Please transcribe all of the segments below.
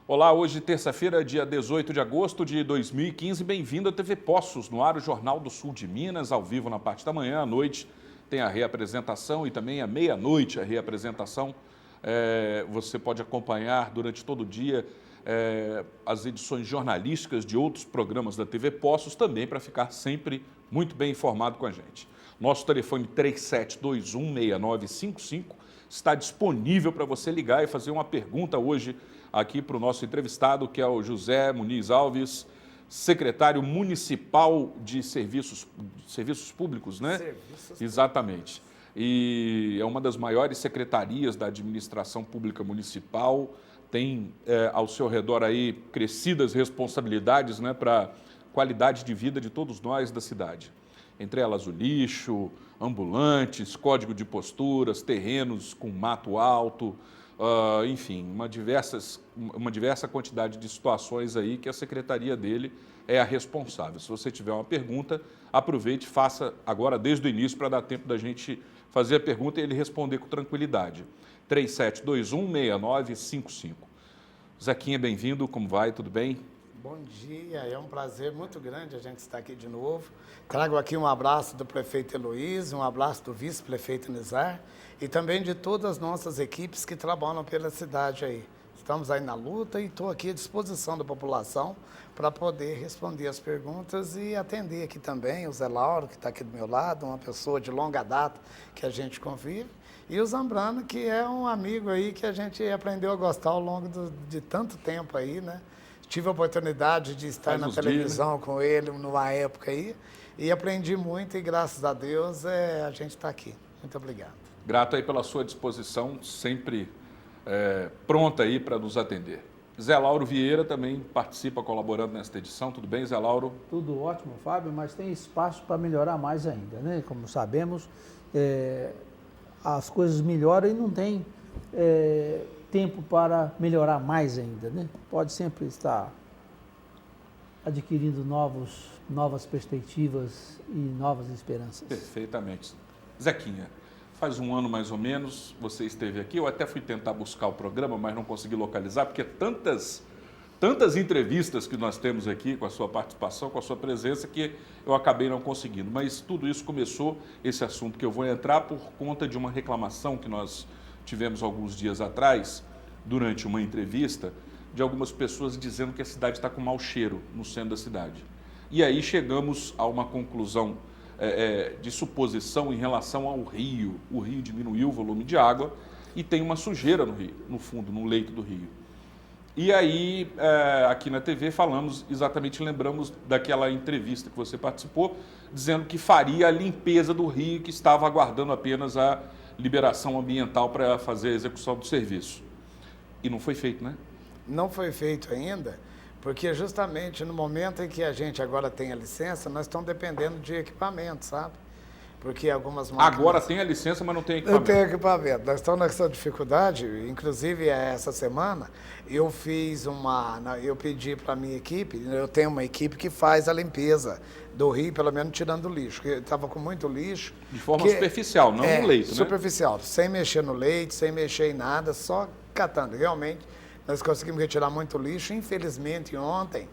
Olá, hoje terça-feira, dia 18 de agosto de 2015. Bem-vindo à TV Poços, no ar o Jornal do Sul de Minas, ao vivo na parte da manhã. À noite tem a reapresentação e também à meia-noite a reapresentação. Você pode acompanhar durante todo o dia as edições jornalísticas de outros programas da TV Poços, também para ficar sempre muito bem informado com a gente. Nosso telefone 37216955 está disponível para você ligar e fazer uma pergunta hoje aqui para o nosso entrevistado, que é o José Muniz Alves, secretário municipal de serviços públicos, né? Serviços. Exatamente. E é uma das maiores secretarias da administração pública municipal, tem ao seu redor aí crescidas responsabilidades, né, para a qualidade de vida de todos nós da cidade. Entre elas o lixo, ambulantes, código de posturas, terrenos com mato alto, enfim, uma diversa quantidade de situações aí que a secretaria dele é a responsável. Se você tiver uma pergunta, aproveite e faça agora desde o início para dar tempo da gente fazer a pergunta e ele responder com tranquilidade. 37216955. Zequinha, bem-vindo, como vai? Tudo bem? Bom dia, é um prazer muito grande a gente estar aqui de novo. Trago aqui um abraço do prefeito Heloísio, um abraço do vice-prefeito Nizar e também de todas as nossas equipes que trabalham pela cidade aí. Estamos aí na luta e estou aqui à disposição da população para poder responder as perguntas e atender aqui também o Zé Lauro, que está aqui do meu lado, uma pessoa de longa data que a gente convive, e o Zambrano, que é um amigo aí que a gente aprendeu a gostar ao longo de tanto tempo aí, né? Tive a oportunidade de estar na televisão com ele numa época aí e aprendi muito e graças a Deus a gente está aqui. Muito obrigado. Grato aí pela sua disposição, sempre pronta aí para nos atender. Zé Lauro Vieira também participa colaborando nesta edição. Tudo bem, Zé Lauro? Tudo ótimo, Fábio, mas tem espaço para melhorar mais ainda, né? Como sabemos, as coisas melhoram e não tem tempo para melhorar mais ainda, né? Pode sempre estar adquirindo novas perspectivas e novas esperanças. Perfeitamente. Zequinha, faz um ano mais ou menos, você esteve aqui, eu até fui tentar buscar o programa, mas não consegui localizar, porque tantas entrevistas que nós temos aqui com a sua participação, com a sua presença, que eu acabei não conseguindo. Mas tudo isso começou, esse assunto que eu vou entrar, por conta de uma reclamação que nós tivemos alguns dias atrás, durante uma entrevista, de algumas pessoas dizendo que a cidade está com mau cheiro no centro da cidade. E aí chegamos a uma conclusão de suposição em relação ao rio. O rio diminuiu o volume de água e tem uma sujeira no rio, no fundo, no leito do rio. E aí, aqui na TV, lembramos daquela entrevista que você participou, dizendo que faria a limpeza do rio, que estava aguardando apenas a liberação ambiental para fazer a execução do serviço. E não foi feito, né? Não foi feito ainda, porque justamente no momento em que a gente agora tem a licença, nós estamos dependendo de equipamento, sabe? Porque algumas máquinas... Agora tem a licença, mas não tem equipamento. Não tem equipamento. Nós estamos nessa dificuldade, inclusive essa semana, eu pedi para a minha equipe, eu tenho uma equipe que faz a limpeza do rio, pelo menos tirando o lixo, porque estava com muito lixo. De forma superficial, não no leito, né? Superficial, sem mexer no leito, sem mexer em nada, só catando. Realmente, nós conseguimos retirar muito lixo. Infelizmente, ontem,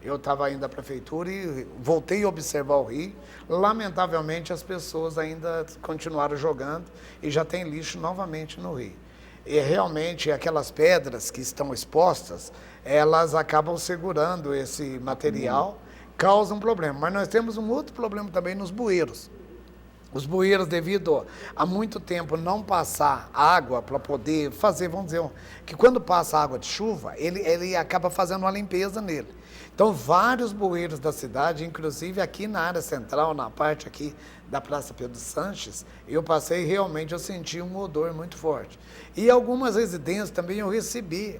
eu estava indo à prefeitura e voltei a observar o rio. Lamentavelmente, as pessoas ainda continuaram jogando e já tem lixo novamente no rio. E realmente, aquelas pedras que estão expostas, elas acabam segurando esse material, causam problema. Mas nós temos um outro problema também nos bueiros. Os bueiros, devido a muito tempo não passar água para poder fazer, vamos dizer, que quando passa água de chuva, ele acaba fazendo uma limpeza nele. Então, vários bueiros da cidade, inclusive aqui na área central, na parte aqui da Praça Pedro Sanches, eu senti um odor muito forte. E algumas residências também eu recebi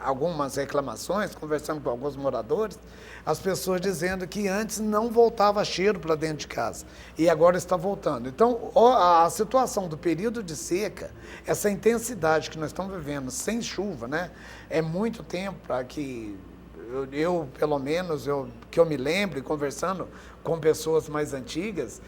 algumas reclamações, conversando com alguns moradores, as pessoas dizendo que antes não voltava cheiro para dentro de casa e agora está voltando. Então, a situação do período de seca, essa intensidade que nós estamos vivendo sem chuva, né, é muito tempo para que pelo menos, que eu me lembre, conversando com pessoas mais antigas,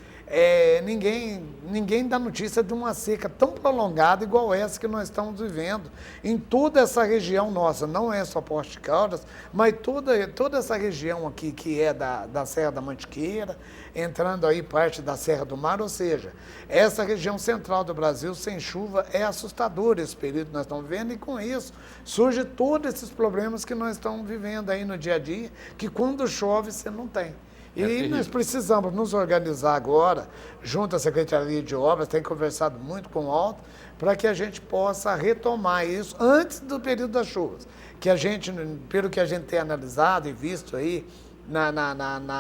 ninguém dá notícia de uma seca tão prolongada igual essa que nós estamos vivendo em toda essa região nossa, não é só Poços de Caldas, mas toda essa região aqui que é da Serra da Mantiqueira, entrando aí parte da Serra do Mar, ou seja, essa região central do Brasil sem chuva é assustador esse período que nós estamos vivendo, e com isso surge todos esses problemas que nós estamos vivendo aí no dia a dia, que quando chove você não tem. E nós precisamos nos organizar agora, junto à Secretaria de Obras, tem conversado muito com o Alto, para que a gente possa retomar isso antes do período das chuvas. Que a gente, pelo que a gente tem analisado e visto aí na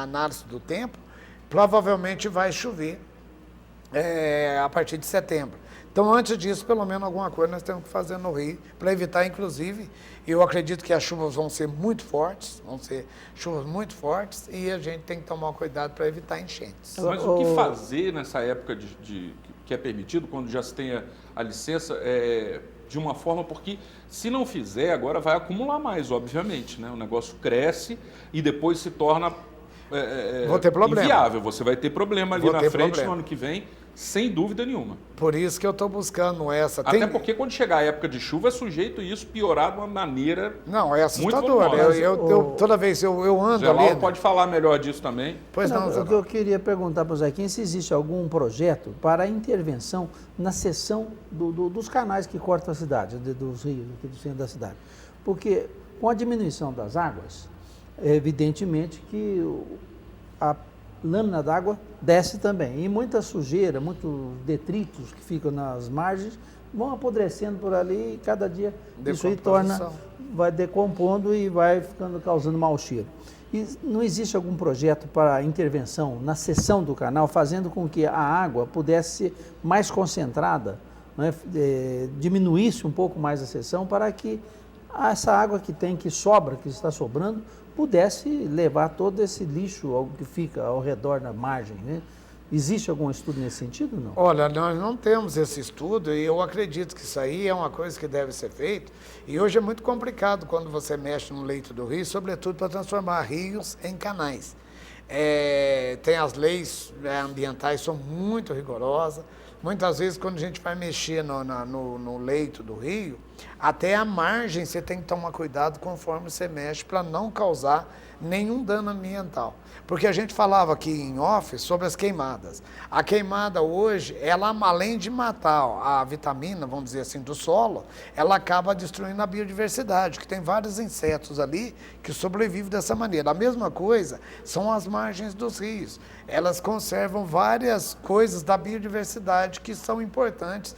análise do tempo, provavelmente vai chover a partir de setembro. Então, antes disso, pelo menos alguma coisa nós temos que fazer no Rio, para evitar, inclusive, eu acredito que as chuvas vão ser muito fortes, e a gente tem que tomar cuidado para evitar enchentes. Mas o que fazer nessa época que é permitido, quando já se tenha a licença, de uma forma, porque se não fizer, agora vai acumular mais, obviamente, né? O negócio cresce e depois se torna Vou ter problema. inviável. Você vai ter problema ali na frente no ano que vem, sem dúvida nenhuma. Por isso que eu estou buscando essa. Até porque quando chegar a época de chuva é sujeito isso piorar de uma maneira. Não, é assustador. Toda vez eu ando Zé ali. Lauro pode falar melhor disso também. Pois não, Zé. O que eu queria perguntar para o Zequinha, se existe algum projeto para intervenção na seção dos canais que cortam a cidade, dos rios, aqui do centro da cidade. Porque com a diminuição das águas, evidentemente que a lâmina d'água desce também. E muita sujeira, muitos detritos que ficam nas margens vão apodrecendo por ali e cada dia isso aí vai decompondo e vai causando mau cheiro. E não existe algum projeto para intervenção na seção do canal, fazendo com que a água pudesse ser mais concentrada, né? Diminuísse um pouco mais a seção para que essa água que sobra, que está sobrando, pudesse levar todo esse lixo que fica ao redor da margem, né? Existe algum estudo nesse sentido, não? Olha, nós não temos esse estudo e eu acredito que isso aí é uma coisa que deve ser feita. E hoje é muito complicado quando você mexe no leito do rio, sobretudo para transformar rios em canais. Tem as leis ambientais, são muito rigorosas. Muitas vezes, quando a gente vai mexer no leito do rio, até a margem você tem que tomar cuidado conforme você mexe para não causar nenhum dano ambiental. Porque a gente falava aqui em off sobre as queimadas. A queimada hoje, ela além de matar a vitamina, vamos dizer assim, do solo, ela acaba destruindo a biodiversidade, que tem vários insetos ali que sobrevivem dessa maneira. A mesma coisa são as margens dos rios. Elas conservam várias coisas da biodiversidade que são importantes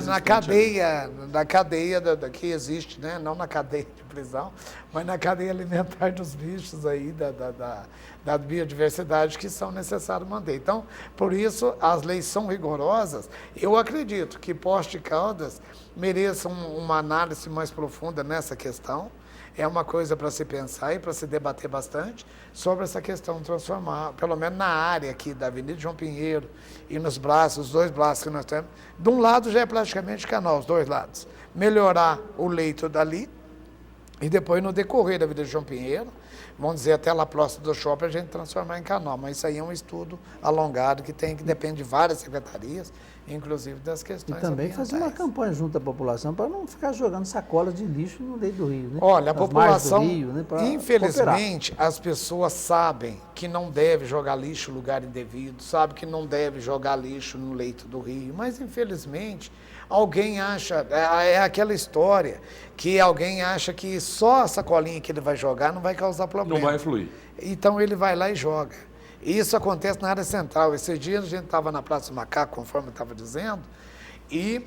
na cadeia que existe, né? Não na cadeia de prisão, mas na cadeia alimentar dos bichos aí, da biodiversidade que são necessários manter. Então, por isso, as leis são rigorosas. Eu acredito que Poços de Caldas mereçam uma análise mais profunda nessa questão. É uma coisa para se pensar e para se debater bastante sobre essa questão de transformar, pelo menos na área aqui da Avenida João Pinheiro e nos braços, os dois braços que nós temos. De um lado já é praticamente canal, os dois lados. Melhorar o leito dali e depois no decorrer da Avenida João Pinheiro, vamos dizer até lá próximo do shopping, a gente transformar em canal. Mas isso aí é um estudo alongado que depende de várias secretarias, inclusive das questões E também ambientais. fazer uma campanha junto à população para não ficar jogando sacolas de lixo no leito do rio, né? Olha, a Nas população, margens do rio, né? Para infelizmente, as pessoas sabem que não deve jogar lixo em lugar indevido, sabem que não deve jogar lixo no leito do rio, mas infelizmente alguém acha, é aquela história que alguém acha que só a sacolinha que ele vai jogar não vai causar problema. Não vai fluir. Então ele vai lá e joga. Isso acontece na área central. Esses dias a gente estava na Praça do Macaco, conforme eu estava dizendo, e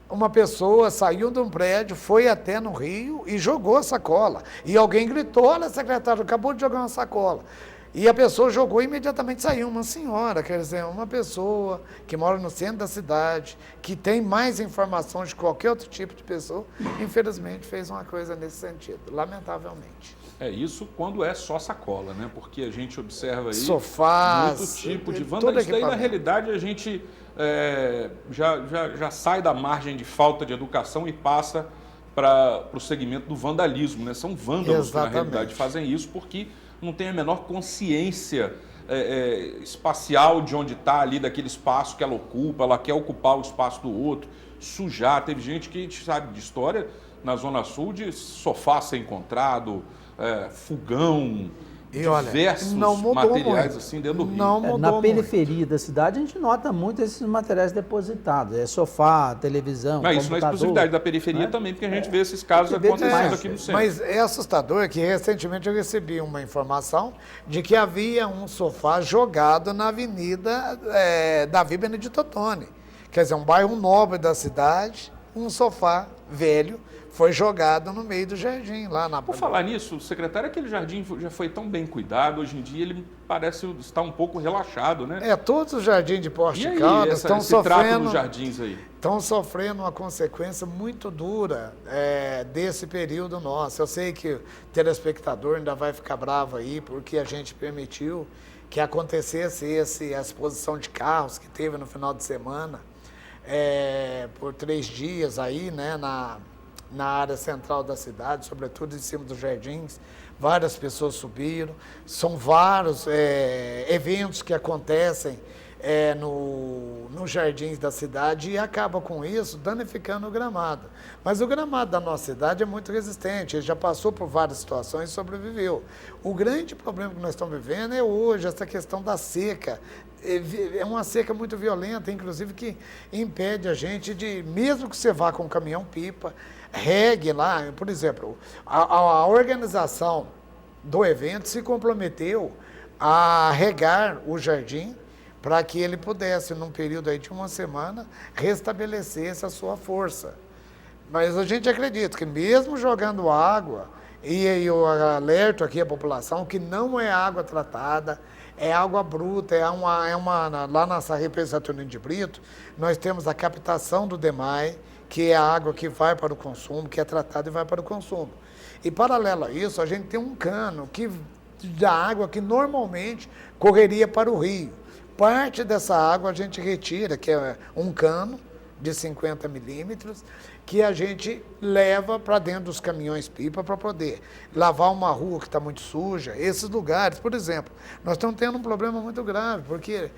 uma pessoa saiu de um prédio, foi até no rio e jogou a sacola. E alguém gritou: olha, secretário, acabou de jogar uma sacola. E a pessoa jogou e imediatamente saiu. Uma senhora, quer dizer, uma pessoa que mora no centro da cidade, que tem mais informações de qualquer outro tipo de pessoa, infelizmente fez uma coisa nesse sentido, lamentavelmente. Isso quando é só sacola, né? Porque a gente observa aí sofás, muito tipo de vandalismo. Daí, na realidade, a gente já sai da margem de falta de educação e passa para o segmento do vandalismo, né? São vândalos que, na realidade, fazem isso porque não tem a menor consciência espacial de onde está ali, daquele espaço que ela ocupa, ela quer ocupar o espaço do outro, sujar. Teve gente que sabe de história na Zona Sul de sofá ser encontrado, fogão, E olha, diversos não mudou materiais muito. assim dentro do rio. Não mudou Na muito. periferia da cidade, a gente nota muito esses materiais depositados. Sofá, televisão, Mas isso não é computador, exclusividade da periferia né? também, porque a gente vê esses casos Porque vê acontecendo demais. aqui no centro. Mas é assustador que recentemente eu recebi uma informação de que havia um sofá jogado na Avenida Davi Benedito Ottoni. Quer dizer, um bairro nobre da cidade, um sofá velho foi jogado no meio do jardim, lá na... Por falar nisso, secretário, aquele jardim já foi tão bem cuidado, hoje em dia ele parece estar um pouco relaxado, né? Todos os jardins de Poste E aí, Caldas estão esse trato sofrendo... nos jardins aí? Estão sofrendo uma consequência muito dura desse período nosso. Eu sei que o telespectador ainda vai ficar bravo aí, porque a gente permitiu que acontecesse a exposição de carros que teve no final de semana, por 3 dias aí, né, na área central da cidade, sobretudo em cima dos jardins. Várias pessoas subiram. São vários eventos que acontecem nos jardins da cidade e acaba com isso danificando o gramado. Mas o gramado da nossa cidade é muito resistente, ele já passou por várias situações e sobreviveu. O grande problema que nós estamos vivendo é hoje essa questão da seca. É uma seca muito violenta, inclusive que impede a gente de, mesmo que você vá com um caminhão-pipa, regue lá, por exemplo, a organização do evento se comprometeu a regar o jardim para que ele pudesse, num período aí de 1 semana, restabelecer a sua força. Mas a gente acredita que mesmo jogando água, e eu alerto aqui a população que não é água tratada, é água bruta, lá na represa Saturnino de Brito, nós temos a captação do DEMAI, que é a água que vai para o consumo, que é tratada e vai para o consumo. E paralelo a isso, a gente tem um cano da água que normalmente correria para o rio. Parte dessa água a gente retira, que é um cano de 50 milímetros, que a gente leva para dentro dos caminhões-pipa para poder lavar uma rua que está muito suja. Esses lugares, por exemplo, nós estamos tendo um problema muito grave, porque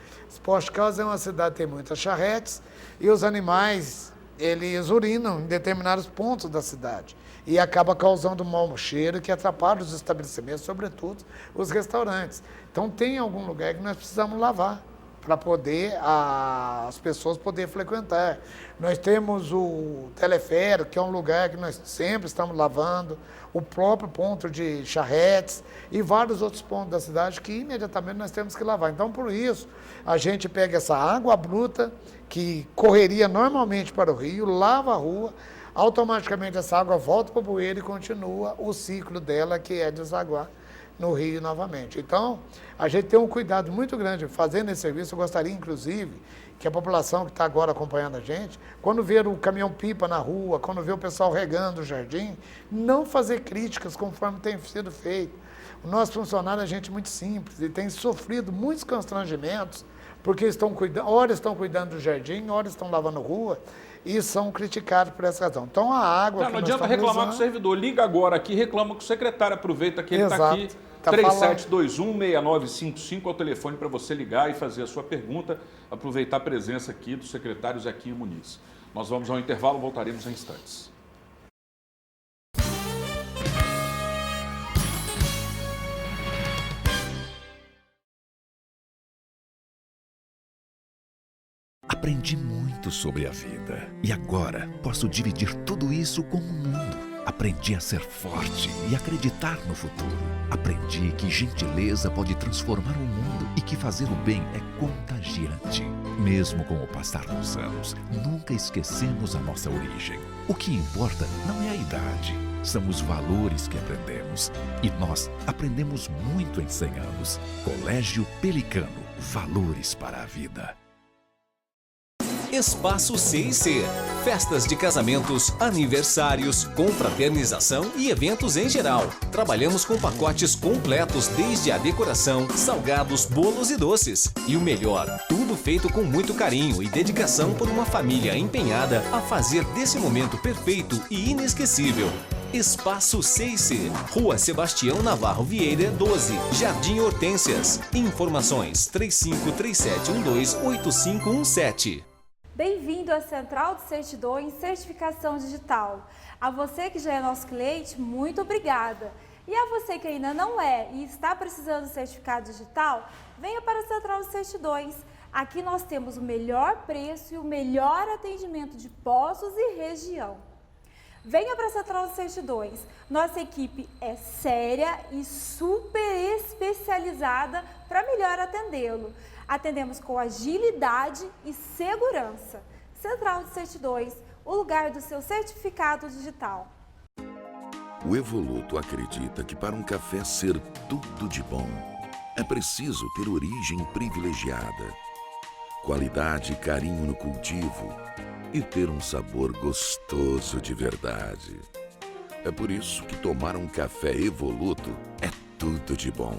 Poste Caldas é uma cidade que tem muitas charretes e os animais, eles urinam em determinados pontos da cidade e acaba causando um mau cheiro que atrapalha os estabelecimentos, sobretudo os restaurantes. Então tem algum lugar que nós precisamos lavar para poder as pessoas poderem frequentar. Nós temos o teleférico, que é um lugar que nós sempre estamos lavando, o próprio ponto de charretes e vários outros pontos da cidade que imediatamente nós temos que lavar. Então, por isso, a gente pega essa água bruta que correria normalmente para o rio, lava a rua, automaticamente essa água volta para o bueiro e continua o ciclo dela, que é desaguar no rio novamente. Então, a gente tem um cuidado muito grande fazendo esse serviço. Eu gostaria, inclusive, que a população que está agora acompanhando a gente, quando ver o caminhão-pipa na rua, quando ver o pessoal regando o jardim, não fazer críticas conforme tem sido feito. O nosso funcionário é gente muito simples e tem sofrido muitos constrangimentos, porque ora estão cuidando do jardim, ora estão lavando rua, e são criticados por essa razão. Então, a água Não adianta reclamar com o servidor. Liga agora aqui, reclama com o secretário. Aproveita que ele está aqui. Tá 3721-6955 é o telefone para você ligar e fazer a sua pergunta. Aproveitar a presença aqui do secretário Zequinha Muniz. Nós vamos ao intervalo, voltaremos em instantes. Aprendi muito sobre a vida e agora posso dividir tudo isso com o mundo. Aprendi a ser forte e acreditar no futuro. Aprendi que gentileza pode transformar o mundo e que fazer o bem é contagiante. Mesmo com o passar dos anos, nunca esquecemos a nossa origem. O que importa não é a idade, são os valores que aprendemos. E nós aprendemos muito em 100 anos. Colégio Pelicano, valores para a vida. Espaço C&C. Festas de casamentos, aniversários, confraternização e eventos em geral. Trabalhamos com pacotes completos desde a decoração, salgados, bolos e doces. E o melhor, tudo feito com muito carinho e dedicação por uma família empenhada a fazer desse momento perfeito e inesquecível. Espaço Seice, Rua Sebastião Navarro Vieira, 12, Jardim Hortênsias. Informações 3537128517. Bem-vindo à Central de Certidões Certificação Digital. A você que já é nosso cliente, muito obrigada. E a você que ainda não é e está precisando de certificado digital, venha para a Central de Certidões. Aqui nós temos o melhor preço e o melhor atendimento de Poços e região. Venha para a Central de Certidões. Nossa equipe é séria e super especializada para melhor atendê-lo. Atendemos com agilidade e segurança. Central de Certidões, o lugar do seu certificado digital. O Evoluto acredita que para um café ser tudo de bom, é preciso ter origem privilegiada, qualidade e carinho no cultivo e ter um sabor gostoso de verdade. É por isso que tomar um café Evoluto é tudo de bom.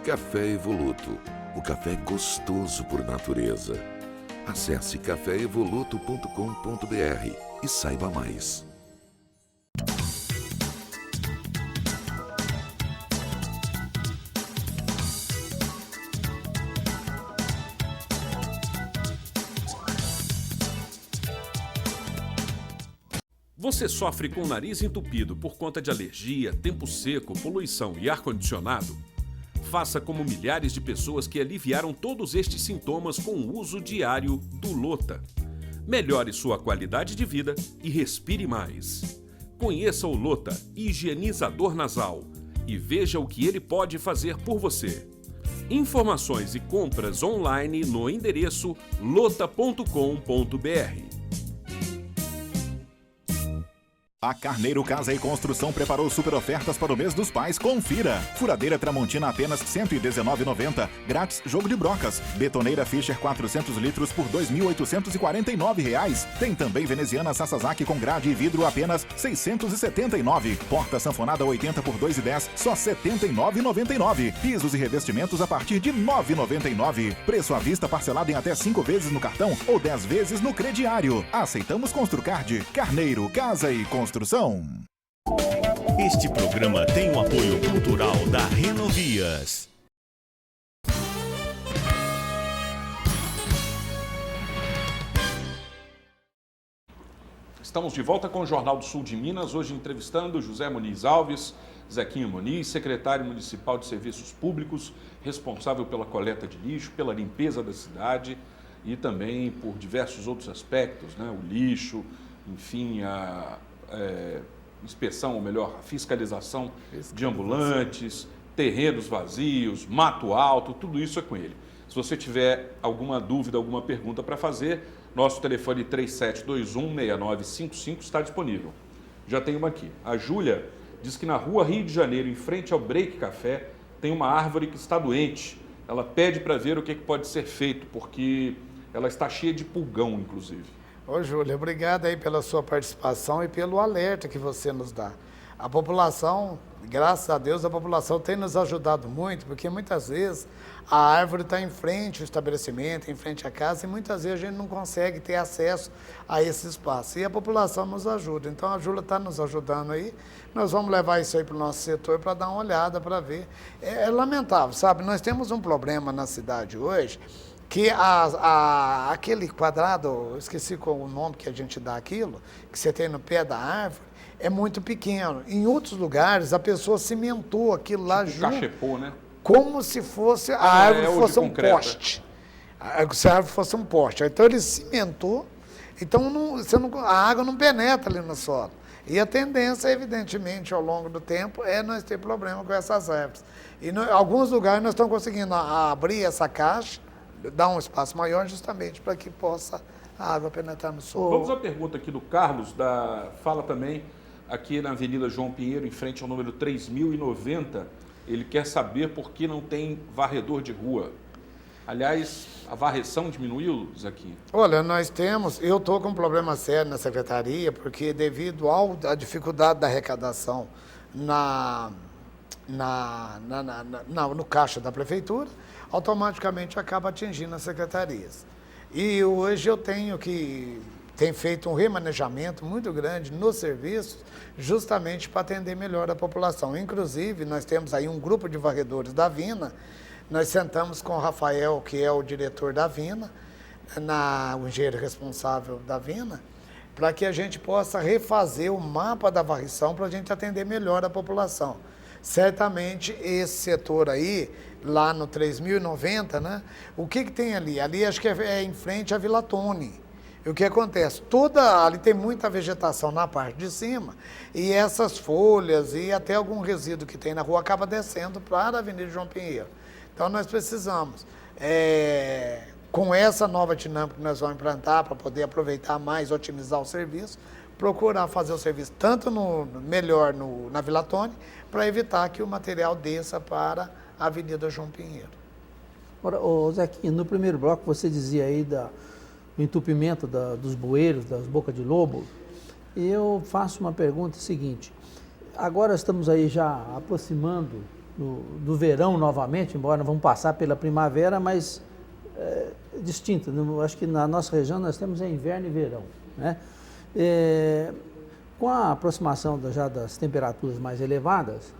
Café Evoluto, o café gostoso por natureza. Acesse caféevoluto.com.br e saiba mais. Você sofre com o nariz entupido por conta de alergia, tempo seco, poluição e ar-condicionado? Faça como milhares de pessoas que aliviaram todos estes sintomas com o uso diário do Lota. Melhore sua qualidade de vida e respire mais. Conheça o Lota Higienizador Nasal e veja o que ele pode fazer por você. Informações e compras online no endereço lota.com.br. A Carneiro Casa e Construção preparou super ofertas para o mês dos pais. Confira! Furadeira Tramontina apenas R$ 119,90. Grátis jogo de brocas. Betoneira Fischer 400 litros por R$ 2.849. Tem também veneziana Sasazaki com grade e vidro apenas R$ 679. Porta sanfonada 80 por R$ 2,10, só R$ 79,99. Pisos e revestimentos a partir de R$ 9,99. Preço à vista parcelado em até 5 vezes no cartão ou 10 vezes no crediário. Aceitamos Construcard. Carneiro Casa e Construção. Este programa tem o apoio cultural da Renovias. Estamos de volta com o Jornal do Sul de Minas, hoje entrevistando José Muniz Alves, Zequinha Muniz, secretário municipal de Serviços Públicos, responsável pela coleta de lixo, pela limpeza da cidade e também por diversos outros aspectos, né? O lixo, enfim, a inspeção, ou melhor, a fiscalização de ambulantes, terrenos vazios, mato alto, tudo isso é com ele. Se você tiver alguma dúvida, alguma pergunta para fazer, nosso telefone 3721-6955 está disponível. Já tem uma aqui. A Júlia diz que na rua Rio de Janeiro, em frente ao Break Café, tem uma árvore que está doente. Ela pede para ver o que pode ser feito, porque ela está cheia de pulgão, inclusive. Ô, Júlia, obrigado aí pela sua participação e pelo alerta que você nos dá. A população, graças a Deus, a população tem nos ajudado muito, porque muitas vezes a árvore está em frente ao estabelecimento, em frente à casa, e muitas vezes a gente não consegue ter acesso a esse espaço. E a população nos ajuda. Então a Júlia está nos ajudando aí. Nós vamos levar isso aí para o nosso setor para dar uma olhada, para ver. É lamentável, sabe? Nós temos um problema na cidade hoje, que aquele quadrado, esqueci qual o nome que a gente dá aquilo, que você tem no pé da árvore, é muito pequeno. Em outros lugares, a pessoa cimentou aquilo lá junto. Cachepô, né? Como se fosse a árvore fosse um poste. Se a árvore fosse um poste. Então ele cimentou, então a água não penetra ali no solo. E a tendência, evidentemente, ao longo do tempo, é nós ter problema com essas árvores. E em alguns lugares nós estamos conseguindo abrir essa caixa, dar um espaço maior justamente para que possa a água penetrar no solo. Vamos à pergunta aqui do Carlos, fala também aqui na Avenida João Pinheiro, em frente ao número 3090. Ele quer saber por que não tem varredor de rua. Aliás, a varreção diminuiu, Zequinha? Olha, eu estou com um problema sério na secretaria, porque devido à dificuldade da arrecadação no caixa da prefeitura, automaticamente acaba atingindo as secretarias. E hoje eu tenho que tem feito um remanejamento muito grande nos serviços, justamente para atender melhor a população. Inclusive, nós temos aí um grupo de varredores da Vina, nós sentamos com o Rafael, que é o diretor da Vina, o engenheiro responsável da Vina, para que a gente possa refazer o mapa da varrição para a gente atender melhor a população. Certamente esse setor aí, lá no 3090, né? O que tem ali? Ali acho que é em frente à Vila Tone. E o que acontece? Ali tem muita vegetação na parte de cima e essas folhas e até algum resíduo que tem na rua acaba descendo para a Avenida João Pinheiro. Então nós precisamos, com essa nova dinâmica que nós vamos implantar para poder aproveitar mais, otimizar o serviço, procurar fazer o serviço tanto melhor na Vila Tone, para evitar que o material desça para a Avenida João Pinheiro. Agora, Zequinha, no primeiro bloco você dizia aí do entupimento dos bueiros, das bocas de lobo, e eu faço uma pergunta seguinte: agora estamos aí já aproximando do verão novamente, embora não vamos passar pela primavera, mas distinto. Acho que na nossa região nós temos inverno e verão, né? Com a aproximação já das temperaturas mais elevadas,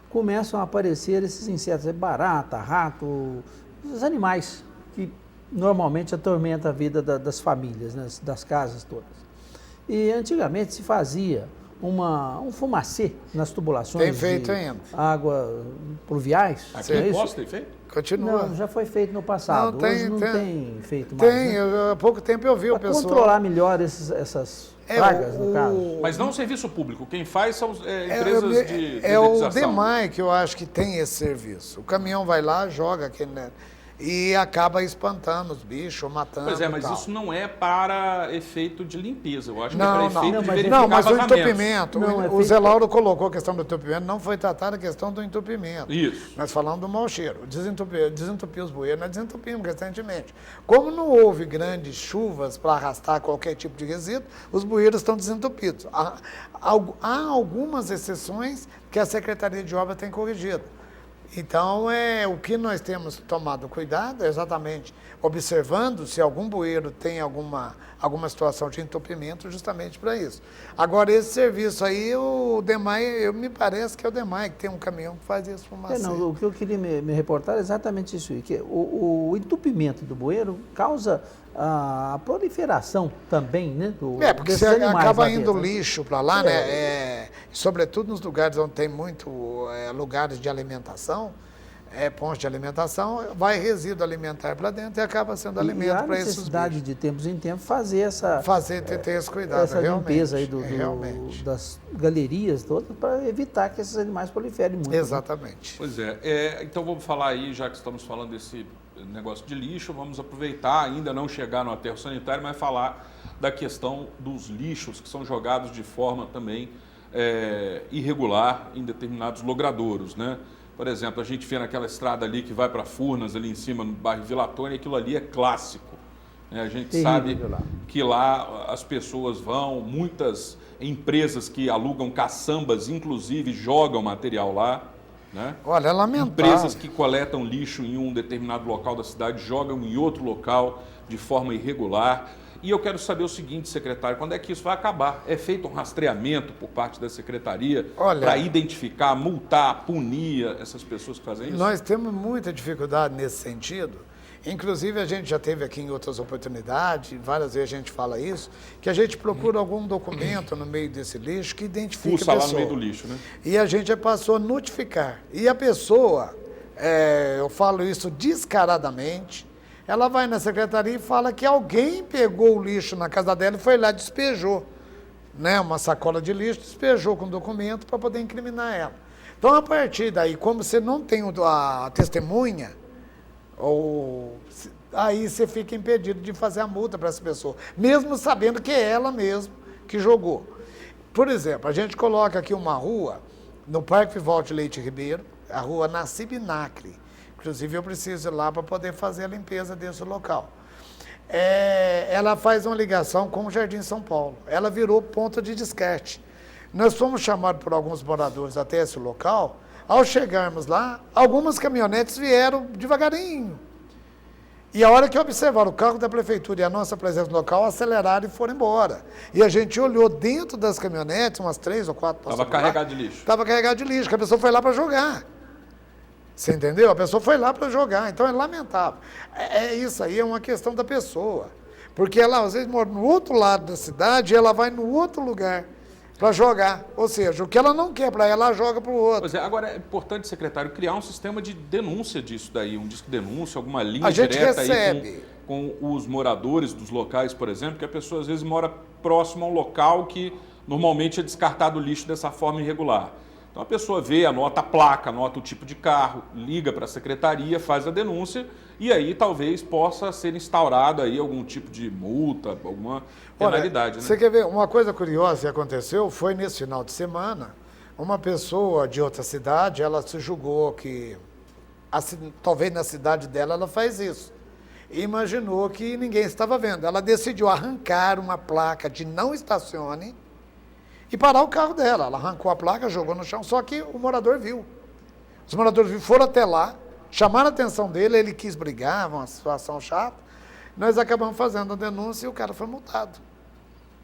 começam a aparecer esses insetos, barata, rato, os animais que normalmente atormentam a vida das famílias, né, das casas todas. E antigamente se fazia um fumacê nas tubulações tem feito ainda. Água pluviais. Aqui em Poço tem feito? Continua. Não, já foi feito no passado. Hoje não tem feito mais. Tem, né? Há pouco tempo eu vi o pessoal. Controlar melhor essas pragas, no caso. Mas não o serviço público. Quem faz são empresas de o DEMAI que eu acho que tem esse serviço. O caminhão vai lá, joga aquele, né, e acaba espantando os bichos, matando. Pois é, mas tal. Isso não é para efeito de limpeza. Eu acho não, que é para efeito de verificar não, mas vazamentos. o entupimento, o Zé Lauro colocou a questão do entupimento, não foi tratada a questão do entupimento. Isso. Nós falamos do mau cheiro. Desentupir os bueiros, nós desentupimos recentemente. Como não houve grandes chuvas para arrastar qualquer tipo de resíduo, os bueiros estão desentupidos. Há algumas exceções que a Secretaria de Obras tem corrigido. Então, o que nós temos tomado cuidado é exatamente observando se algum bueiro tem alguma situação de entupimento, justamente para isso. Agora, esse serviço aí, o DEMAI, me parece que é o DEMAI que tem um caminhão que faz isso fumacê. O que eu queria me reportar é exatamente isso aí, que o entupimento do bueiro causa a proliferação também, né? Porque você acaba indo lixo para lá, né? Sobretudo nos lugares onde tem muito lugares de alimentação, pontos de alimentação, vai resíduo alimentar para dentro e acaba sendo alimento para esses bichos. A necessidade de tempos em tempos ter esse cuidado, essa limpeza aí realmente. das galerias todas para evitar que esses animais proliferem muito. Exatamente. Pois é. Então vamos falar aí, já que estamos falando desse negócio de lixo, vamos aproveitar, ainda não chegar no aterro sanitário, mas falar da questão dos lixos que são jogados de forma também irregular em determinados logradouros, né? Por exemplo, a gente vê naquela estrada ali que vai para Furnas, ali em cima, no bairro Vila Tônia, aquilo ali é clássico. Né? A gente sabe que lá as pessoas vão, muitas empresas que alugam caçambas, inclusive, jogam material lá. Né? Olha, é lamentável. Empresas que coletam lixo em um determinado local da cidade jogam em outro local de forma irregular. E eu quero saber o seguinte, secretário, quando é que isso vai acabar? É feito um rastreamento por parte da secretaria para identificar, multar, punir essas pessoas que fazem isso? Nós temos muita dificuldade nesse sentido. Inclusive, a gente já teve aqui em outras oportunidades, várias vezes a gente fala isso, que a gente procura algum documento no meio desse lixo que identifique a pessoa. Lá no meio do lixo, né? E a gente passou a notificar. E a pessoa, eu falo isso descaradamente, ela vai na secretaria e fala que alguém pegou o lixo na casa dela e foi lá e despejou, né? Uma sacola de lixo, despejou com documento para poder incriminar ela. Então, a partir daí, como você não tem a testemunha, aí você fica impedido de fazer a multa para essa pessoa, mesmo sabendo que é ela mesma que jogou. Por exemplo, a gente coloca aqui uma rua, no Parque Vivaldi Leite Ribeiro, a rua Nassib Nacre. Inclusive, eu preciso ir lá para poder fazer a limpeza desse local. Ela faz uma ligação com o Jardim São Paulo. Ela virou ponto de descarte. Nós fomos chamados por alguns moradores até esse local. Ao chegarmos lá, algumas caminhonetes vieram devagarinho. E a hora que observaram o carro da prefeitura e a nossa presença no local, aceleraram e foram embora. E a gente olhou dentro das caminhonetes, umas 3 ou 4 Estava carregado de lixo. Estava carregado de lixo, que a pessoa foi lá para jogar. Você entendeu? A pessoa foi lá para jogar, então é lamentável. Isso aí é uma questão da pessoa. Porque ela às vezes mora no outro lado da cidade e ela vai no outro lugar para jogar. Ou seja, o que ela não quer para ela, ela joga para o outro. Pois é, agora é importante, secretário, criar um sistema de denúncia disso daí, um disco de denúncia, alguma linha A gente direta recebe. aí com os moradores dos locais, por exemplo, que a pessoa às vezes mora próximo a um local que normalmente é descartado lixo dessa forma irregular. Então a pessoa vê, anota a placa, anota o tipo de carro, liga para a secretaria, faz a denúncia e aí talvez possa ser instaurado aí algum tipo de multa, alguma penalidade. Você quer ver? Uma coisa curiosa que aconteceu foi nesse final de semana, uma pessoa de outra cidade, ela se julgou que talvez na cidade dela ela faz isso. E imaginou que ninguém estava vendo. Ela decidiu arrancar uma placa de não estacione e parar o carro dela. Ela arrancou a placa, jogou no chão, só que o morador viu. Os moradores foram até lá, chamaram a atenção dele, ele quis brigar, uma situação chata. Nós acabamos fazendo a denúncia e o cara foi multado.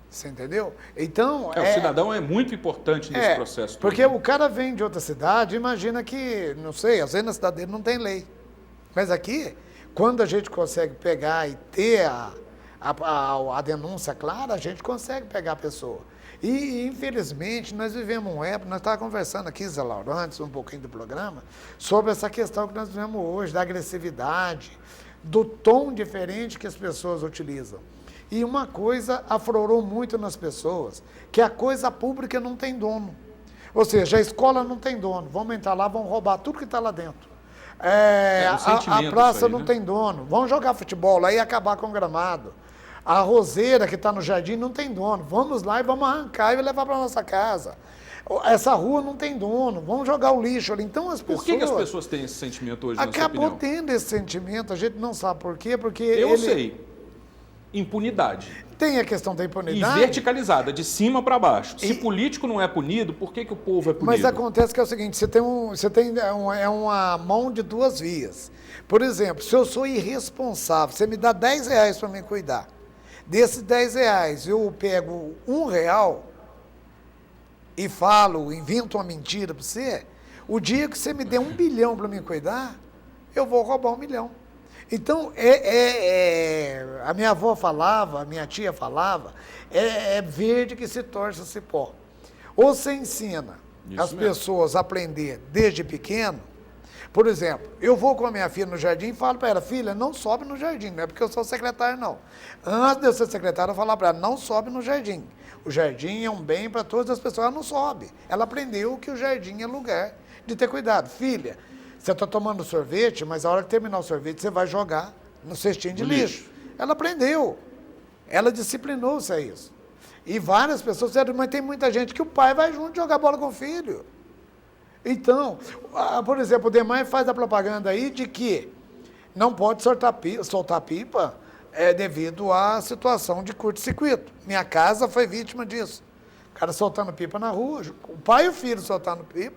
Você entendeu? Então... O cidadão é muito importante nesse processo todo. Porque o cara vem de outra cidade, imagina que, não sei, às vezes na cidade dele não tem lei. Mas aqui, quando a gente consegue pegar e ter a denúncia clara, a gente consegue pegar a pessoa. E, infelizmente, nós vivemos uma época, nós estávamos conversando aqui, Zé Lauro, antes um pouquinho do programa, sobre essa questão que nós vivemos hoje, da agressividade, do tom diferente que as pessoas utilizam. E uma coisa aflorou muito nas pessoas, que a coisa pública não tem dono. Ou seja, a escola não tem dono, vamos entrar lá, vão roubar tudo que está lá dentro. A praça aí, não né? tem dono, vão jogar futebol lá e acabar com o gramado. A roseira que está no jardim não tem dono. Vamos lá e vamos arrancar e levar para a nossa casa. Essa rua não tem dono. Vamos jogar o lixo ali. Então as pessoas... Por que as pessoas têm esse sentimento hoje, na sua acabou opinião? tendo esse sentimento. A gente não sabe por quê. Porque Eu sei. Impunidade. Tem a questão da E impunidade. verticalizada, de cima para baixo. Se político não é punido, por que o povo é punido? Mas acontece que é o seguinte, você tem uma mão de duas vias. Por exemplo, se eu sou irresponsável, você me dá R$10 para me cuidar. Desses R$10, eu pego R$1 e falo, invento uma mentira para você, o dia que você me der 1 bilhão para me cuidar, eu vou roubar 1 milhão. Então, a minha avó falava, a minha tia falava, é verde que se torce cipó. Ou você ensina as pessoas a aprender desde pequeno. Por exemplo, eu vou com a minha filha no jardim e falo para ela, filha, não sobe no jardim, não é porque eu sou secretário, não. Antes de eu ser secretário, eu falar para ela, não sobe no jardim. O jardim é um bem para todas as pessoas, ela não sobe. Ela aprendeu que o jardim é lugar de ter cuidado. Filha, você está tomando sorvete, mas a hora que terminar o sorvete, você vai jogar no cestinho de lixo. Ela aprendeu. Ela disciplinou-se a isso. E várias pessoas disseram, mas tem muita gente que o pai vai junto jogar bola com o filho. Então, por exemplo, o Demar faz a propaganda aí de que não pode soltar pipa devido à situação de curto-circuito. Minha casa foi vítima disso. O cara soltando pipa na rua, o pai e o filho soltando pipa,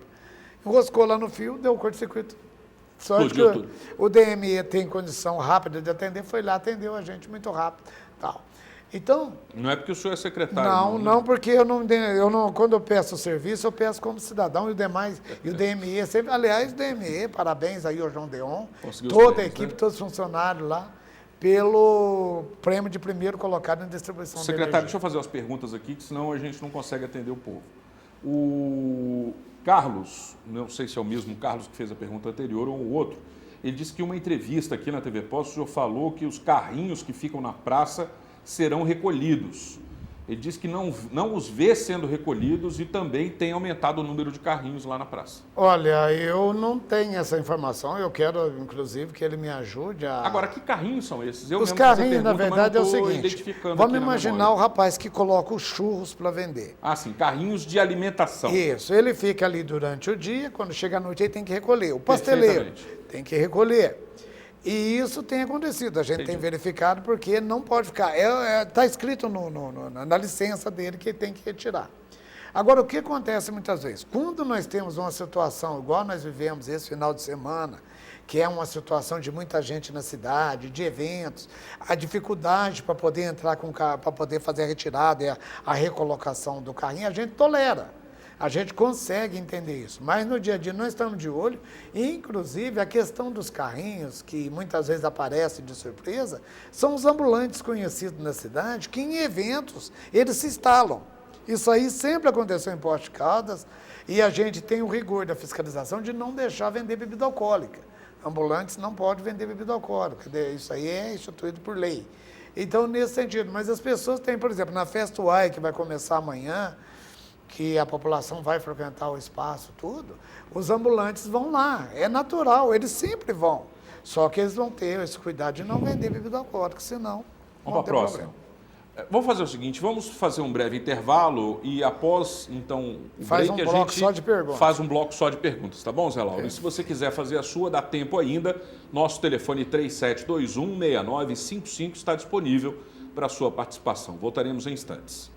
enroscou lá no fio, deu curto-circuito. Sorte que o DME tem condição rápida de atender, foi lá, atendeu a gente muito rápido. Tal. Então, não é porque o senhor é secretário. Não, porque quando eu peço o serviço, eu peço como cidadão e o DME sempre, aliás, o DME, parabéns aí ao João Deon, toda a equipe, todos os funcionários lá, pelo prêmio de primeiro colocado na distribuição de energia. Secretário, deixa eu fazer umas perguntas aqui, que senão a gente não consegue atender o povo. O Carlos, não sei se é o mesmo Carlos que fez a pergunta anterior ou o outro, ele disse que em uma entrevista aqui na TV Post, o senhor falou que os carrinhos que ficam na praça serão recolhidos. Ele disse que não os vê sendo recolhidos e também tem aumentado o número de carrinhos lá na praça. Olha, eu não tenho essa informação, eu quero, inclusive, que ele me ajude a... Agora, que carrinhos são esses? Os carrinhos, na verdade, é o seguinte, vamos imaginar o rapaz que coloca os churros para vender. Ah, sim, carrinhos de alimentação. Isso, ele fica ali durante o dia, quando chega à noite ele tem que recolher. O pasteleiro tem que recolher. E isso tem acontecido, a gente tem verificado porque não pode ficar, está escrito na licença dele que ele tem que retirar. Agora, o que acontece muitas vezes? Quando nós temos uma situação igual nós vivemos esse final de semana, que é uma situação de muita gente na cidade, de eventos, a dificuldade para poder entrar com o carro, para poder fazer a retirada e a recolocação do carrinho, a gente tolera. A gente consegue entender isso, mas no dia a dia nós estamos de olho, e inclusive a questão dos carrinhos, que muitas vezes aparece de surpresa, são os ambulantes conhecidos na cidade, que em eventos eles se instalam. Isso aí sempre aconteceu em Poços de Caldas, e a gente tem o rigor da fiscalização de não deixar vender bebida alcoólica. Ambulantes não podem vender bebida alcoólica, isso aí é instituído por lei. Então, nesse sentido, mas as pessoas têm, por exemplo, na Festa UAI, que vai começar amanhã, que a população vai frequentar o espaço, tudo, os ambulantes vão lá, é natural, eles sempre vão. Só que eles vão ter esse cuidado de não vender bebida alcoólica, senão vamos para a próxima. Vamos fazer o seguinte, vamos fazer um breve intervalo e após, então, o faz break, um bloco só de perguntas. Faz um bloco só de perguntas, tá bom, Zé Lauro? E se você quiser fazer a sua, dá tempo ainda, nosso telefone 3721-6955 está disponível para a sua participação. Voltaremos em instantes.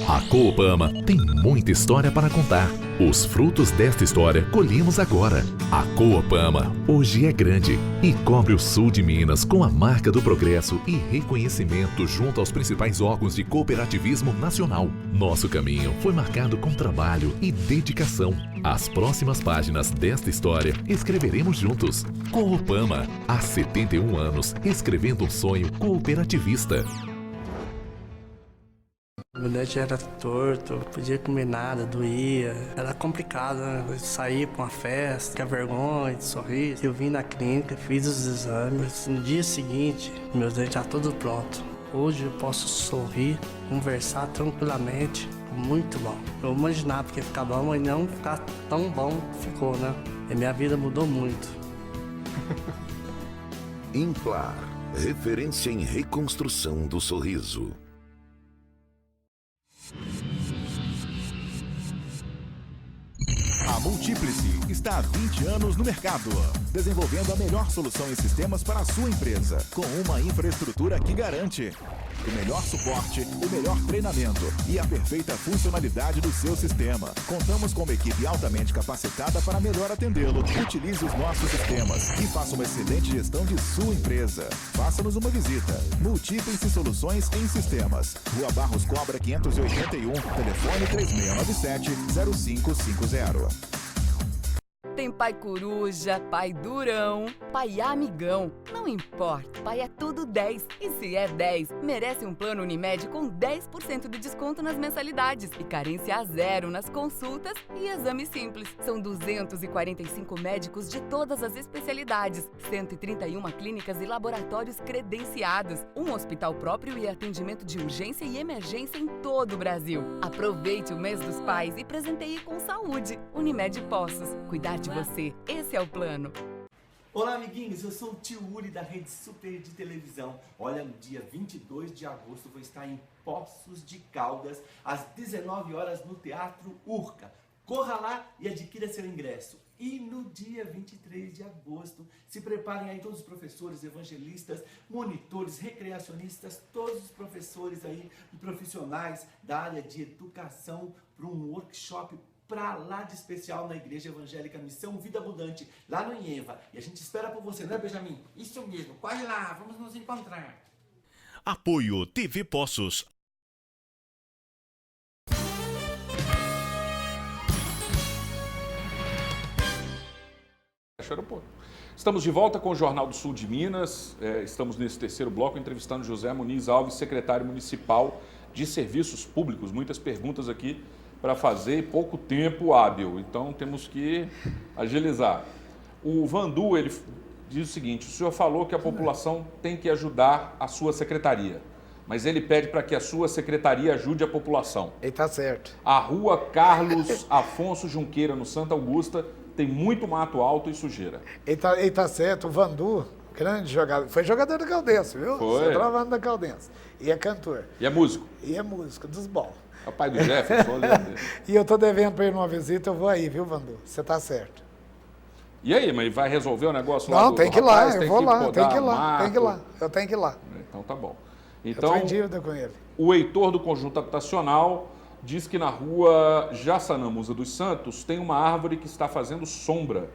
A Coopama tem muita história para contar. Os frutos desta história colhemos agora. A Coopama hoje é grande e cobre o sul de Minas com a marca do progresso e reconhecimento junto aos principais órgãos de cooperativismo nacional. Nosso caminho foi marcado com trabalho e dedicação. As próximas páginas desta história escreveremos juntos. Coopama, há 71 anos, escrevendo um sonho cooperativista. Meu dente era torto, não podia comer nada, doía. Era complicado, né? Eu saía pra uma festa, tinha vergonha de sorrir. Eu vim na clínica, fiz os exames. No dia seguinte, meus dentes estavam todos prontos. Hoje eu posso sorrir, conversar tranquilamente. Muito bom. Eu imaginava que ia ficar bom, mas não ficar tão bom ficou, né? E minha vida mudou muito. Implar, referência em reconstrução do sorriso. A Multiplice está há 20 anos no mercado, desenvolvendo a melhor solução em sistemas para a sua empresa, com uma infraestrutura que garante o melhor suporte, o melhor treinamento e a perfeita funcionalidade do seu sistema. Contamos com uma equipe altamente capacitada para melhor atendê-lo. Utilize os nossos sistemas e faça uma excelente gestão de sua empresa. Faça-nos uma visita. Multiplice Soluções em Sistemas. Rua Barros Cobra 581, telefone 3697-0550. Tem pai coruja, pai durão, pai amigão. Não importa, pai é tudo 10. E se é 10, merece um plano Unimed com 10% de desconto nas mensalidades e carência a zero nas consultas e exames simples. São 245 médicos de todas as especialidades, 131 clínicas e laboratórios credenciados, um hospital próprio e atendimento de urgência e emergência em todo o Brasil. Aproveite o mês dos pais e presenteie com saúde. Unimed Poços. Cuidar de você. Esse é o plano. Olá, amiguinhos. Eu sou o tio Uri da Rede Super de Televisão. Olha, no dia 22 de agosto vou estar em Poços de Caldas, às 19 horas no Teatro Urca. Corra lá e adquira seu ingresso. E no dia 23 de agosto, se preparem aí todos os professores, evangelistas, monitores, recreacionistas, todos os professores aí e profissionais da área de educação para um workshop pra lá de especial na Igreja Evangélica Missão Vida Abundante, lá no IEVA. E a gente espera por você, né, Benjamin? Isso mesmo, corre lá, vamos nos encontrar. Apoio TV Poços. Estamos de volta com o Jornal do Sul de Minas. Estamos nesse terceiro bloco entrevistando José Muniz Alves, secretário municipal de Serviços Públicos. Muitas perguntas aqui para fazer e pouco tempo hábil. Então, temos que agilizar. O Vandu, ele diz o seguinte: o senhor falou que a população tem que ajudar a sua secretaria, mas ele pede para que a sua secretaria ajude a população. Ele está certo. A rua Carlos Afonso Junqueira, no Santa Augusta, tem muito mato alto e sujeira. Ele tá certo. O Vandu, grande jogador, foi jogador da Caldense, viu? Foi. Centroavante da Caldense. E é cantor. E é músico. E é músico, dos bons. É o pai do Jefferson. E eu tô devendo para ele uma visita, eu vou aí, viu, Vandu? Você tá certo. E aí, mas vai resolver o negócio lá? Não, tem que ir lá, rapaz? eu vou lá, tem que ir lá, mato. tem que ir lá. Eu tenho que ir lá. Então tá bom. Eu Então, tô em dívida com ele. o Heitor do Conjunto Habitacional diz que na rua Jaçanã-Musa dos Santos tem uma árvore que está fazendo sombra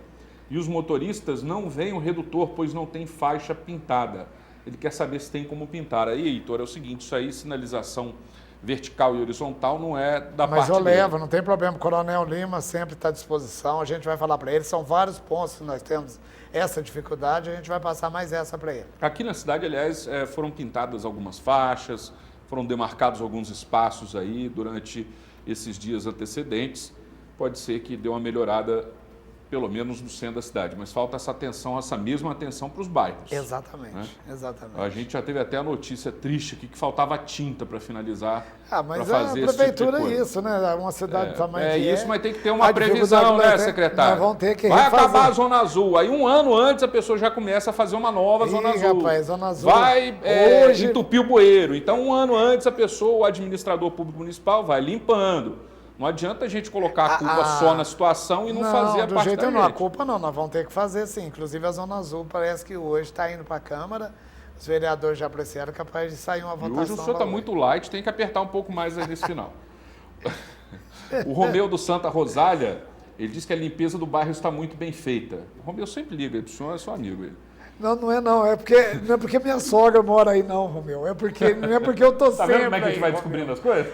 e os motoristas não veem o redutor, pois não tem faixa pintada. Ele quer saber se tem como pintar. Aí, Heitor, é o seguinte, isso aí, sinalização vertical e horizontal, não é da parte Mas eu levo, dele. não tem problema. O Coronel Lima sempre está à disposição, a gente vai falar para ele. São vários pontos que nós temos essa dificuldade, a gente vai passar mais essa para ele. Aqui na cidade, aliás, foram pintadas algumas faixas, foram demarcados alguns espaços aí durante esses dias antecedentes. Pode ser que dê uma melhorada, pelo menos no centro da cidade, mas falta essa atenção, essa mesma atenção para os bairros. Exatamente, né? exatamente. A gente já teve até a notícia triste aqui que faltava tinta para finalizar, Ah, para mas fazer a esse prefeitura tipo de coisa. é isso, né? Uma cidade do tamanho que isso, mas tem que ter uma a dificuldade previsão, que né, nós secretário? Nós vamos ter que vai refazer. acabar a Zona Azul, aí um ano antes a pessoa já começa a fazer uma nova Zona Azul. Rapaz, Zona Azul. Vai Hoje... entupir o bueiro. Então, um ano antes a pessoa, o administrador público municipal, vai limpando. Não adianta a gente colocar a culpa só na situação e não fazer a do parte jeito da não, a gente. culpa não, nós vamos ter que fazer sim. Inclusive a Zona Azul parece que hoje está indo para a Câmara, os vereadores já apreciaram, capaz de sair uma E votação. hoje o senhor está muito light, tem que apertar um pouco mais aí nesse final. O Romeu do Santa Rosália, ele diz que a limpeza do bairro está muito bem feita. O Romeu sempre liga, o senhor é seu amigo. Ele. Não, não é não, não é porque minha sogra mora aí não, Romeu, não é porque eu tô Tá sempre vendo como é que a gente aí, vai Romeu. descobrindo as coisas?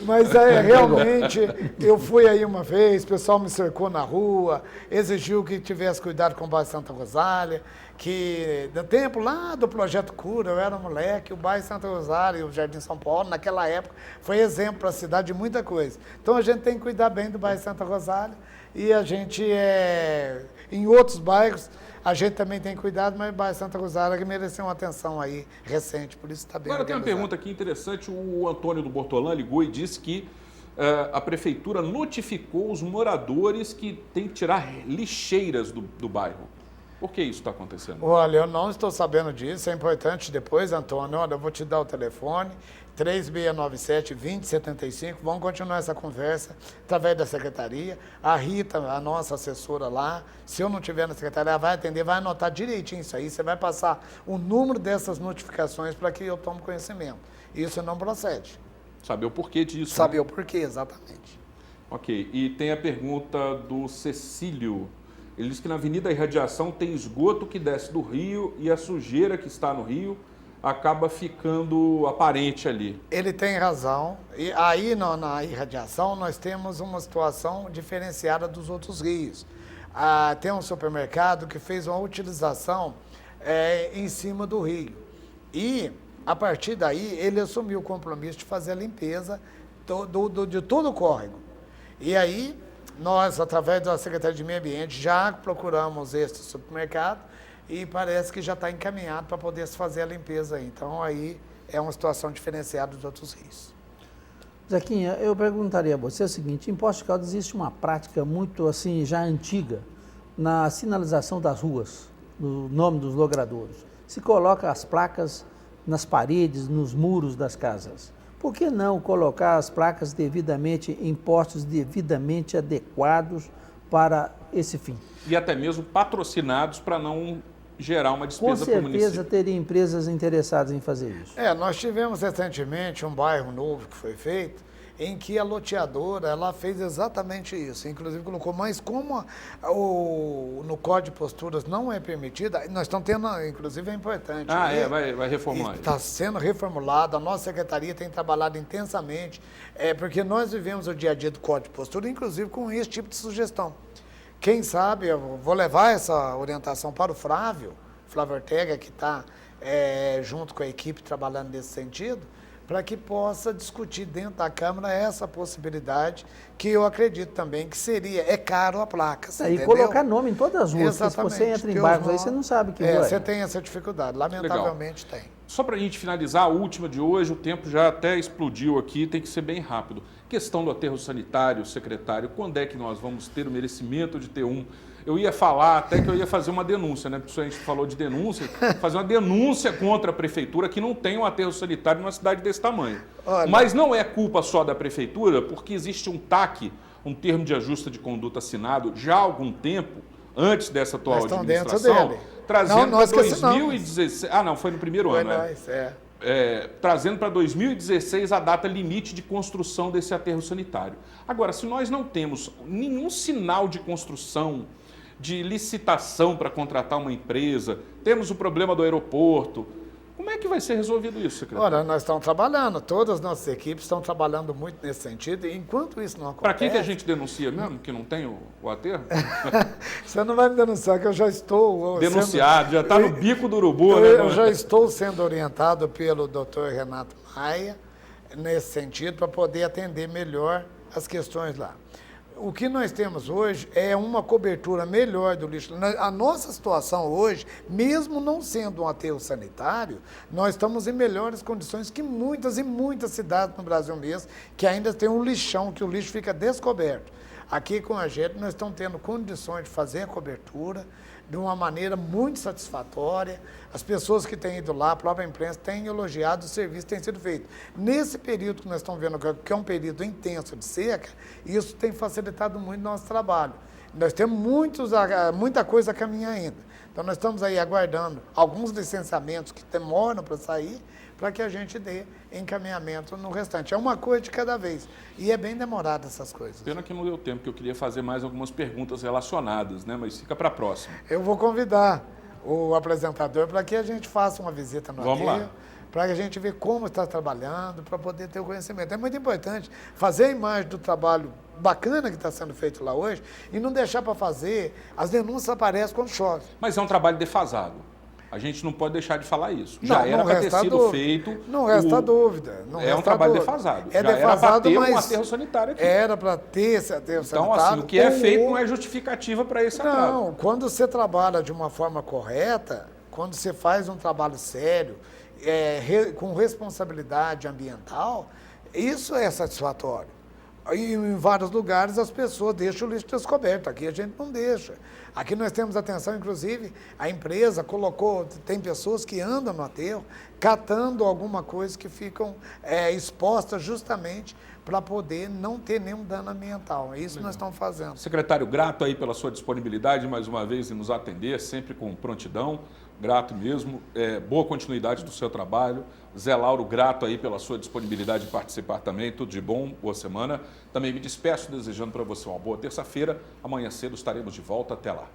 Mas realmente, eu fui aí uma vez, o pessoal me cercou na rua, exigiu que tivesse cuidado com o bairro Santa Rosália, que no tempo lá do Projeto Cura, eu era moleque, o bairro Santa Rosália e o Jardim São Paulo, naquela época, foi exemplo para a cidade de muita coisa. Então a gente tem que cuidar bem do bairro Santa Rosália e a gente, em outros bairros, a gente também tem cuidado, mas o bairro Santa Rosália que mereceu uma atenção aí recente, por isso está bem Agora tem uma organizado. pergunta aqui interessante, o Antônio do Bortolã ligou e disse que a prefeitura notificou os moradores que tem que tirar lixeiras do bairro. Por que isso está acontecendo? Olha, eu não estou sabendo disso, é importante depois, Antônio, olha, eu vou te dar o telefone, 3697-2075, vamos continuar essa conversa através da secretaria. A Rita, a nossa assessora lá, se eu não estiver na secretaria, ela vai atender, vai anotar direitinho isso aí, você vai passar o número dessas notificações para que eu tome conhecimento. Isso não procede. Saber o porquê disso. Saber né? o porquê, exatamente. Ok, e tem a pergunta do Cecílio. Ele diz que na Avenida Irradiação tem esgoto que desce do rio e a sujeira que está no rio acaba ficando aparente ali. Ele tem razão. E aí na irradiação nós temos uma situação diferenciada dos outros rios. Tem um supermercado que fez uma utilização em cima do rio. E a partir daí ele assumiu o compromisso de fazer a limpeza de todo o córrego. E aí nós, através da Secretaria de Meio Ambiente, já procuramos este supermercado e parece que já está encaminhado para poder se fazer a limpeza aí. Então, aí é uma situação diferenciada dos outros rios. Zequinha, eu perguntaria a você o seguinte, em Poços de Caldas existe uma prática muito assim, já antiga, na sinalização das ruas, no nome dos logradouros. Se coloca as placas nas paredes, nos muros das casas. Por que não colocar as placas devidamente em postos devidamente adequados para esse fim? E até mesmo patrocinados para não gerar uma despesa para o município. Com certeza teria empresas interessadas em fazer isso. Nós tivemos recentemente um bairro novo que foi feito, em que a loteadora ela fez exatamente isso, inclusive colocou, mas como no Código de Posturas não é permitida, nós estamos tendo, inclusive é importante. Vai reformular. Está sendo reformulado, a nossa secretaria tem trabalhado intensamente, porque nós vivemos o dia a dia do Código de Postura, inclusive com esse tipo de sugestão. Quem sabe, eu vou levar essa orientação para o Flávio Ortega, que está junto com a equipe trabalhando nesse sentido, para que possa discutir dentro da Câmara essa possibilidade, que eu acredito também que seria, é caro a placa. E colocar nome em todas as ruas, porque se você entra em bairros aí, você não sabe que rua é. Você tem essa dificuldade, lamentavelmente tem. Só para a gente finalizar, a última de hoje, o tempo já até explodiu aqui, tem que ser bem rápido. Questão do aterro sanitário, secretário, quando é que nós vamos ter o merecimento de ter um? Eu ia falar até que eu ia fazer uma denúncia, né? Porque a gente falou de denúncia, fazer uma denúncia contra a prefeitura que não tem um aterro sanitário numa cidade desse tamanho. Olha, mas não é culpa só da prefeitura, porque existe um TAC, um termo de ajuste de conduta assinado já há algum tempo, antes dessa atual administração, trazendo para 2016. Ah, não, foi no primeiro ano. Trazendo para 2016 a data limite de construção desse aterro sanitário. Agora, se nós não temos nenhum sinal de construção, de licitação para contratar uma empresa, temos o problema do aeroporto, como é que vai ser resolvido isso, secretário? Olha, nós estamos trabalhando, todas as nossas equipes estão trabalhando muito nesse sentido, e enquanto isso não acontece... Para que a gente denuncia mesmo, que não tem o aterro? Você não vai me denunciar, que eu já estou... Denunciado, já está no bico do urubu, né? Eu já estou sendo orientado pelo Dr. Renato Maia, nesse sentido, para poder atender melhor as questões lá. O que nós temos hoje é uma cobertura melhor do lixo. A nossa situação hoje, mesmo não sendo um aterro sanitário, nós estamos em melhores condições que muitas e muitas cidades no Brasil mesmo, que ainda tem um lixão, que o lixo fica descoberto. Aqui com a gente, nós estamos tendo condições de fazer a cobertura de uma maneira muito satisfatória. As pessoas que têm ido lá, a própria imprensa, têm elogiado o serviço que tem sido feito. Nesse período que nós estamos vendo, que é um período intenso de seca, isso tem facilitado muito o nosso trabalho. Nós temos muita coisa a caminhar ainda. Então, nós estamos aí aguardando alguns licenciamentos que demoram para sair, para que a gente dê encaminhamento no restante. É uma coisa de cada vez. E é bem demorado essas coisas. Pena que não deu tempo, que eu queria fazer mais algumas perguntas relacionadas, né? Mas fica para a próxima. Eu vou convidar o apresentador para que a gente faça uma visita no aterro, para que a gente veja como está trabalhando, para poder ter o conhecimento. É muito importante fazer a imagem do trabalho bacana que está sendo feito lá hoje e não deixar para fazer. As denúncias aparecem quando chove. Mas é um trabalho defasado. A gente não pode deixar de falar isso. Já era para ter sido feito. Não resta dúvida. É um trabalho defasado. É defasado, era para ter um aterro sanitário aqui. Era para ter esse aterro sanitário. Então, assim, o que é feito não é justificativa para esse atraso. Não, quando você trabalha de uma forma correta, quando você faz um trabalho sério, com responsabilidade ambiental, isso é satisfatório. E em vários lugares as pessoas deixam o lixo descoberto, aqui a gente não deixa. Aqui nós temos atenção, inclusive, a empresa colocou, tem pessoas que andam no aterro, catando alguma coisa que ficam expostas justamente para poder não ter nenhum dano ambiental. É isso que nós estamos fazendo. Secretário, grato aí pela sua disponibilidade, mais uma vez, em nos atender, sempre com prontidão. Grato mesmo. Boa continuidade do seu trabalho. Zé Lauro, grato aí pela sua disponibilidade de participar também. Tudo de bom, boa semana. Também me despeço desejando para você uma boa terça-feira. Amanhã cedo estaremos de volta. Até lá.